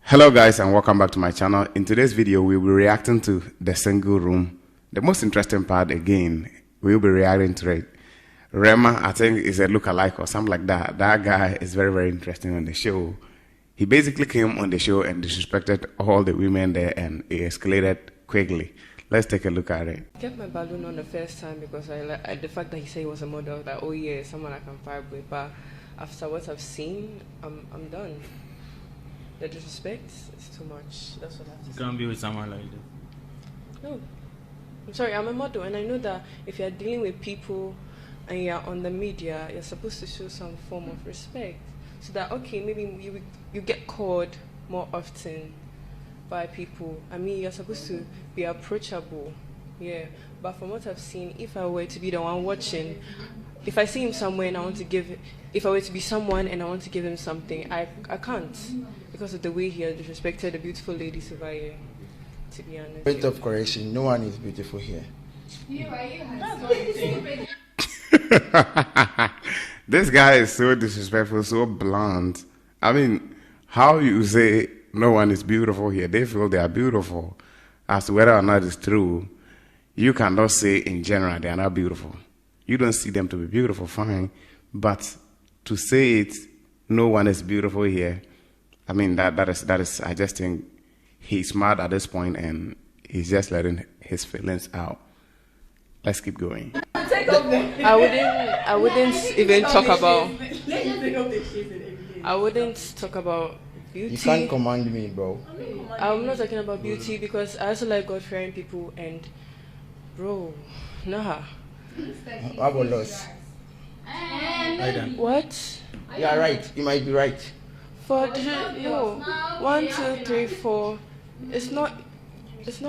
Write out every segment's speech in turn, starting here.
Hello guys and welcome back to my channel. In today's video we will be reacting to The Single Room. The most interesting part again, we will be reacting to it. Rema, I think, is a lookalike or something like that. That guy is very interesting on the show. He basically came on the show and disrespected all the women there and it escalated quickly. Let's take a look at it. I kept my balloon on the first time because the fact that he said he was a model, that oh yeah, someone I can vibe with, but after what I've seen, I'm done. The disrespect is too much. That's what I have to say. You can't be with someone like that. No. I'm sorry, I'm a model and I know that if you're dealing with people and you're on the media, you're supposed to show some form of respect. So that, okay, maybe you get called more often by people. I mean, you're supposed to be approachable. Yeah. But from what I've seen, if I were to be the one watching, if I see him somewhere and I want to give, if I were to be someone and I want to give him something, I can't because of the way he has disrespected the beautiful ladies over here, to be honest. Point of correction, no one is beautiful here. This guy is so disrespectful, so blunt. I mean, how you say no one is beautiful here? They feel they are beautiful. As to whether or not it's true, you cannot say in general they are not beautiful. You don't see them to be beautiful, fine. But to say it, no one is beautiful here, I mean, that is, I just think he's mad at this point and he's just letting his feelings out. Let's keep going. I wouldn't even talk about. I wouldn't talk about beauty. You can't command me, bro. I'm not talking about beauty because I also like God-fearing people and, bro, nah. How about loss? What? You are right. You might be right. For yo, 1, 2, 3, 4. It's not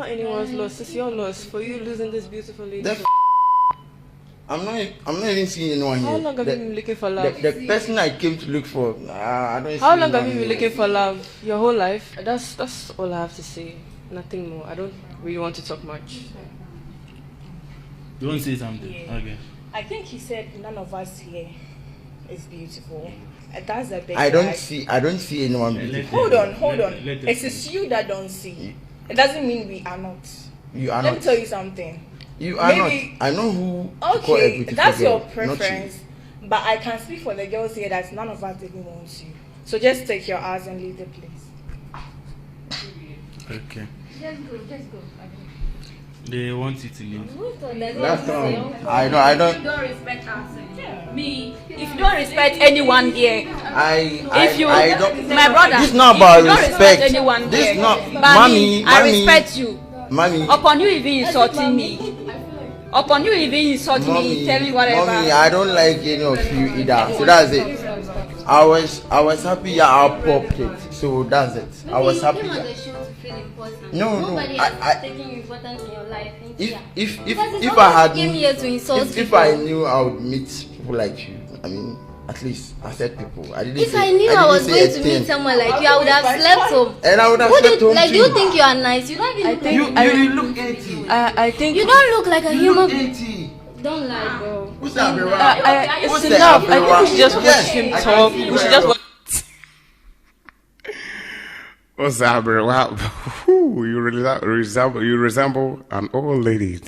anyone's loss. It's your loss for you losing this beautiful lady. I'm not even seeing anyone here. How long have you been looking for love? The person I came to look for, I don't see. How long have you been looking for love? Your whole life? That's all I have to say. Nothing more. I don't really want to talk much. You want to say something? Yeah. Okay. I think he said none of us here is beautiful. That's a big I don't see anyone beautiful. Hold on. It is you that don't see. It doesn't mean we are not. You are Let not. me tell you something. You are Maybe, not. I know who. to call a Okay, beautiful that's girl, your not preference. But I can speak for the girls here that none of us even wants you. So just take your ass and leave the place. Okay. Just go. They want you to leave. That's I don't. You don't respect us. Me, if you don't respect anyone here, I don't. my brother, This is not if about you don't respect. anyone This here, is not. but Mommy, I respect you. Mommy. Upon you even insulting me. Upon you even insulting me, tell me whatever. Mommy, I don't like any of you either. So that's it. I was happy I popped it. So that's it. I was happy. No. I taking importance in your life. if I had came here to insult if I knew I would meet people like you, I mean, at least I said people. I didn't. If say, I knew I was going to meet someone like you, I would have slept home. And I would have slept home Like, too. do you think you are nice? You don't even You look 80. I think You don't look like a You human look being. 80. Don't lie, bro. Who's that? it's Who's enough. that? I think we should just watch him I talk. can see We should very just well. watch. What's up, bro? Wow, you resemble an old lady.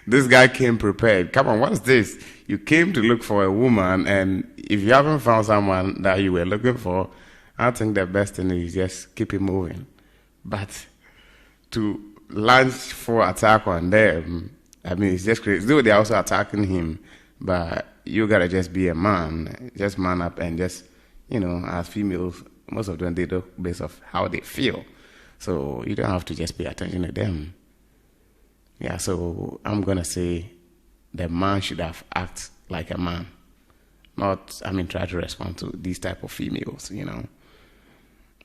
This guy came prepared. Come on, what's this? You came to look for a woman, and if you haven't found someone that you were looking for, I think the best thing is just keep it moving. But to launch for attack on them, I mean, it's just crazy. Though they're also attacking him, but you gotta just be a man, just man up and just, you know, as females, most of them, they do based off how they feel. So you don't have to just pay attention to them. Yeah, so I'm going to say the man should have acted like a man. Not, I mean, try to respond to these type of females, you know.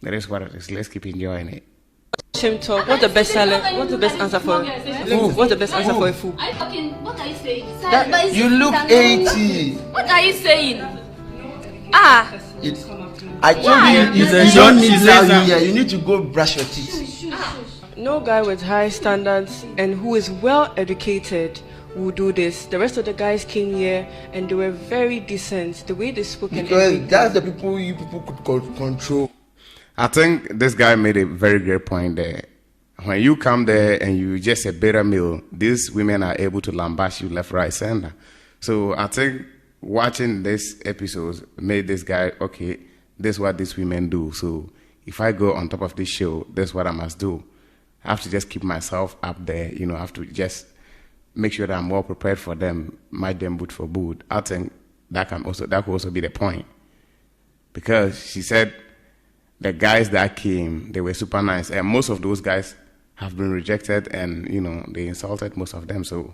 That is what it is. Let's keep enjoying it. Him talk. What's the best silent? What's the best answer for food? What's the best answer for a food? What are you saying? You look 80. What are you saying? I told you, you don't need now here. You need to go brush your teeth. No guy with high standards and who is well educated we'll do this. The rest of the guys came here and they were very decent. The way they spoke and Because everything. that's the people you people could control. I think this guy made a very great point there. When you come there and you just a better meal, these women are able to lambaste you left, right, center. So I think watching this episode made this guy, okay, this is what these women do. So if I go on top of this show, this is what I must do. I have to just keep myself up there. I have to just make sure that I'm well prepared for them, might them boot for boot. I think that could also be the point. Because she said the guys that came, they were super nice. And most of those guys have been rejected and, they insulted most of them. So,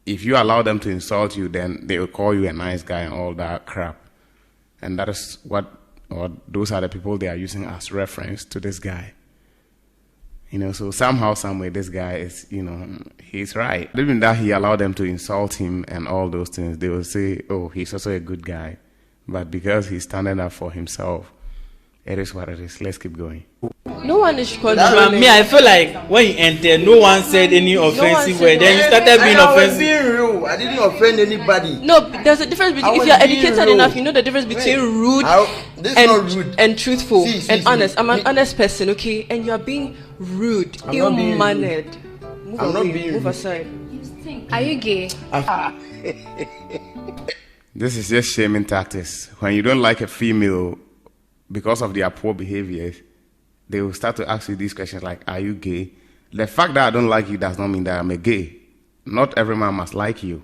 if you allow them to insult you, then they will call you a nice guy and all that crap. And that is those are the people they are using as reference to this guy. So somehow, someway, this guy is, he's right. Even that he allowed them to insult him and all those things, they will say, oh, he's also a good guy. But because he's standing up for himself, it is what it is. Let's keep going. No one is But controlling. me, I feel like when you entered, no one said any offensive said word. Then you started being I was offensive. being real. I didn't offend anybody. No, there's a difference between, if was you're being educated rude. enough, you know the difference between rude This is not rude. and truthful See, and honest. I'm an me- honest person, okay? And you're being rude, I'm not being ill-mannered. Move I'm not away, being move rude. aside. Are you gay? This is just shaming tactics. When you don't like a female because of their poor behavior, they will start to ask you these questions like, are you gay? The fact that I don't like you does not mean that I'm a gay. Not every man must like you.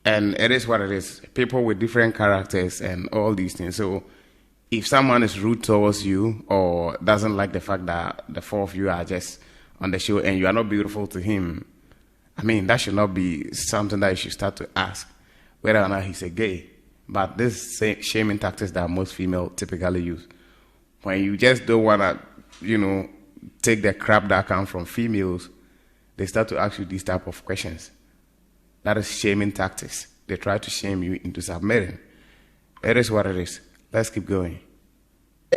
And it is what it is. People with different characters and all these things. So if someone is rude towards you or doesn't like the fact that the four of you are just on the show and you are not beautiful to him, that should not be something that you should start to ask whether or not he's a gay. But this shaming tactics that most females typically use. When you just don't want to, take the crap that comes from females, they start to ask you these type of questions. That is shaming tactics. They try to shame you into submitting. It is what it is. Let's keep going.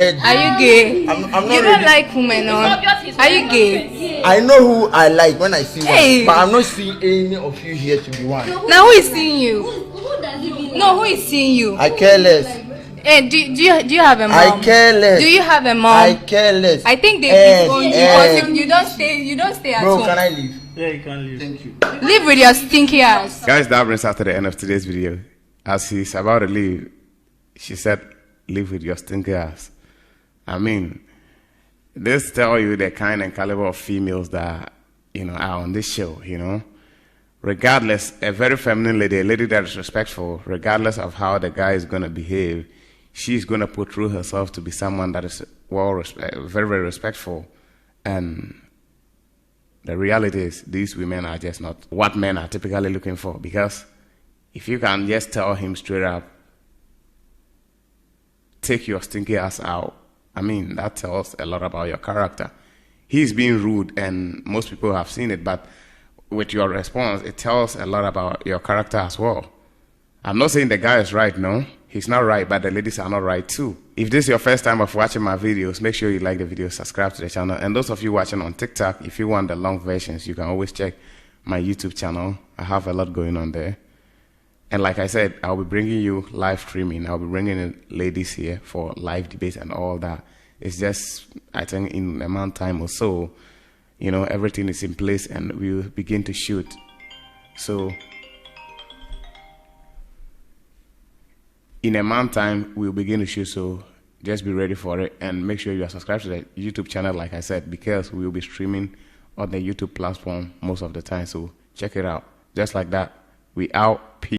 Are you gay? I'm not You don't ready. like women, or are you gay? I know who I like when I see Hey. one, but I'm not seeing any of you here to be one. Now who is seeing you? Who does it mean? No, who is seeing you? I care less. Hey, do you have a mom? I care less. Do you have a mom? I care less. I think they Eh, disown you eh. because you don't stay at Bro, home. can I leave? Yeah, you can leave. Thank you. Live with your stinky ass. Guys, that brings us to the end of today's video. As he's about to leave, she said, live with your stinky ass. This tell you the kind and caliber of females that, are on this show, Regardless, a very feminine lady, a lady that is respectful, regardless of how the guy is going to behave, she's going to put through herself to be someone that is very, very respectful. And the reality is, these women are just not what men are typically looking for. Because if you can just tell him straight up, take your stinky ass out, that tells a lot about your character. He's being rude, and most people have seen it, but with your response, it tells a lot about your character as well. I'm not saying the guy is right, no. He's not right, but the ladies are not right too. If this is your first time of watching my videos, make sure you like the video, subscribe to the channel. And those of you watching on TikTok, if you want the long versions, you can always check my YouTube channel. I have a lot going on there. And like I said, I'll be bringing you live streaming. I'll be bringing in ladies here for live debates and all that. It's just, I think in a month time or so, everything is in place and we'll begin to shoot. So in a month time, we'll begin to shoot. So just be ready for it and make sure you are subscribed to the YouTube channel, like I said, because we'll be streaming on the YouTube platform most of the time. So check it out. Just like that, we out. Peace.